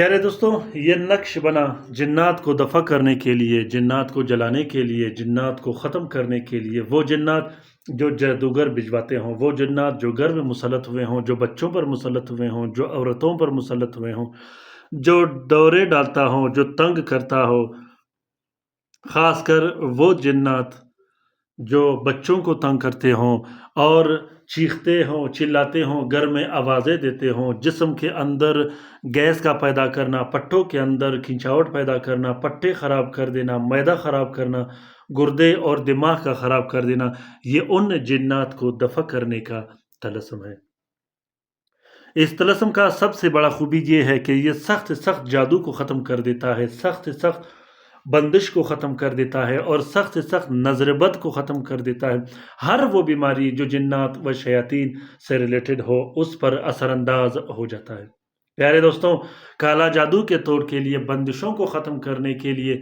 پیارے دوستوں، یہ نقش بنا جنات کو دفع کرنے کے لیے، جنات کو جلانے کے لیے، جنات کو ختم کرنے کے لیے، وہ جنات جو جادوگر بھجواتے ہوں، وہ جنات جو گھر میں مسلط ہوئے ہوں، جو بچوں پر مسلط ہوئے ہوں، جو عورتوں پر مسلط ہوئے ہوں، جو دورے ڈالتا ہوں، جو تنگ کرتا ہو، خاص کر وہ جنات جو بچوں کو تنگ کرتے ہوں اور چیختے ہوں، چلاتے ہوں، گھر میں آوازیں دیتے ہوں، جسم کے اندر گیس کا پیدا کرنا، پٹھوں کے اندر کھنچاوٹ پیدا کرنا، پٹھے خراب کر دینا، معدہ خراب کرنا، گردے اور دماغ کا خراب کر دینا، یہ ان جنات کو دفع کرنے کا طلسم ہے۔ اس طلسم کا سب سے بڑا خوبی یہ ہے کہ یہ سخت سخت جادو کو ختم کر دیتا ہے، سخت سخت بندش کو ختم کر دیتا ہے اور سخت سخت نظر بد کو ختم کر دیتا ہے۔ ہر وہ بیماری جو جنات و شیاطین سے ریلیٹڈ ہو اس پر اثر انداز ہو جاتا ہے۔ پیارے دوستوں، کالا جادو کے توڑ کے لیے، بندشوں کو ختم کرنے کے لیے،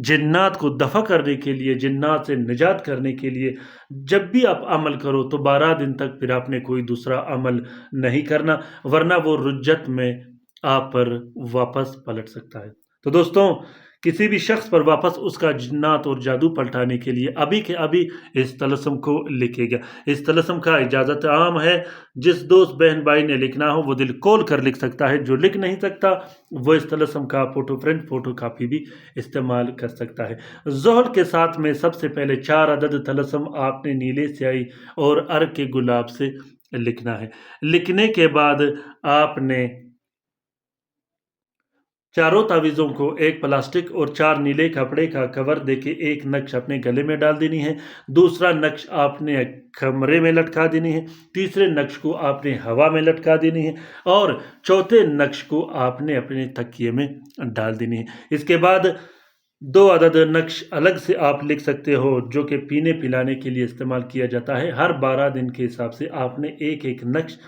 جنات کو دفع کرنے کے لیے، جنات سے نجات کرنے کے لیے جب بھی آپ عمل کرو تو 12 دن تک پھر آپ نے کوئی دوسرا عمل نہیں کرنا، ورنہ وہ رجت میں آپ پر واپس پلٹ سکتا ہے۔ تو دوستوں، کسی بھی شخص پر واپس اس کا جنات اور جادو پلٹانے کے لیے ابھی کے ابھی اس طلسم کو لکھے گا۔ اس طلسم کا اجازت عام ہے، جس دوست بہن بھائی نے لکھنا ہو وہ دل کھول کر لکھ سکتا ہے، جو لکھ نہیں سکتا وہ اس طلسم کا فوٹو پرنٹ، فوٹو کاپی بھی استعمال کر سکتا ہے۔ زحل کے ساتھ میں سب سے پہلے 4 عدد طلسم آپ نے نیلے سیاہی اور ارگ کے گلاب سے لکھنا ہے۔ لکھنے کے بعد آپ نے چاروں تعویذوں کو ایک پلاسٹک اور 4 نیلے کپڑے کا کور دے کے ایک نقش اپنے گلے میں ڈال دینی ہے، دوسرا نقش آپ نے کمرے میں لٹکا دینی ہے، تیسرے نقش کو آپ نے ہوا میں لٹکا دینی ہے اور چوتھے نقش کو آپ نے اپنے تکیے میں ڈال دینی ہے۔ اس کے بعد 2 عدد نقش الگ سے آپ لکھ سکتے ہو جو کہ پینے پلانے کے لیے استعمال کیا جاتا ہے۔ ہر 12 دن کے حساب سے آپ نے ایک ایک نقش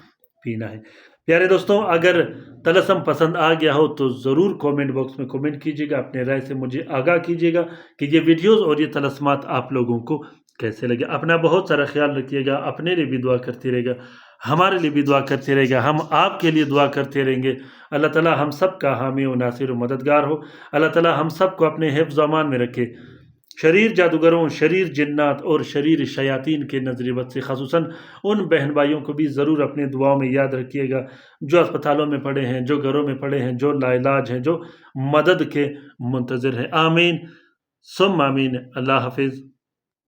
پینا ہے۔ پیارے دوستوں، اگر طلسم پسند آ گیا ہو تو ضرور کومنٹ باکس میں کومنٹ کیجیے گا، اپنے رائے سے مجھے آگاہ کیجیے گا کہ یہ ویڈیوز اور یہ طلسمات آپ لوگوں کو کیسے لگے۔ اپنا بہت سارا خیال رکھیے گا، اپنے لیے بھی دعا کرتے رہے گا، ہمارے لیے بھی دعا کرتے رہے گا، ہم آپ کے لیے دعا کرتے رہیں گے۔ اللہ تعالیٰ ہم سب کا حامی و ناصر و مددگار ہو۔ اللہ تعالیٰ ہم سب کو اپنے حفظ و امان میں رکھے، شریر جادوگروں، شریر جنات اور شریر شیاطین کے نظر بد سے خصوصاً ان بہن بھائیوں کو بھی ضرور اپنے دعاؤں میں یاد رکھیے گا جو اسپتالوں میں پڑے ہیں، جو گھروں میں پڑے ہیں، جو لا علاج ہیں، جو مدد کے منتظر ہیں۔ آمین ثم آمین۔ اللہ حافظ۔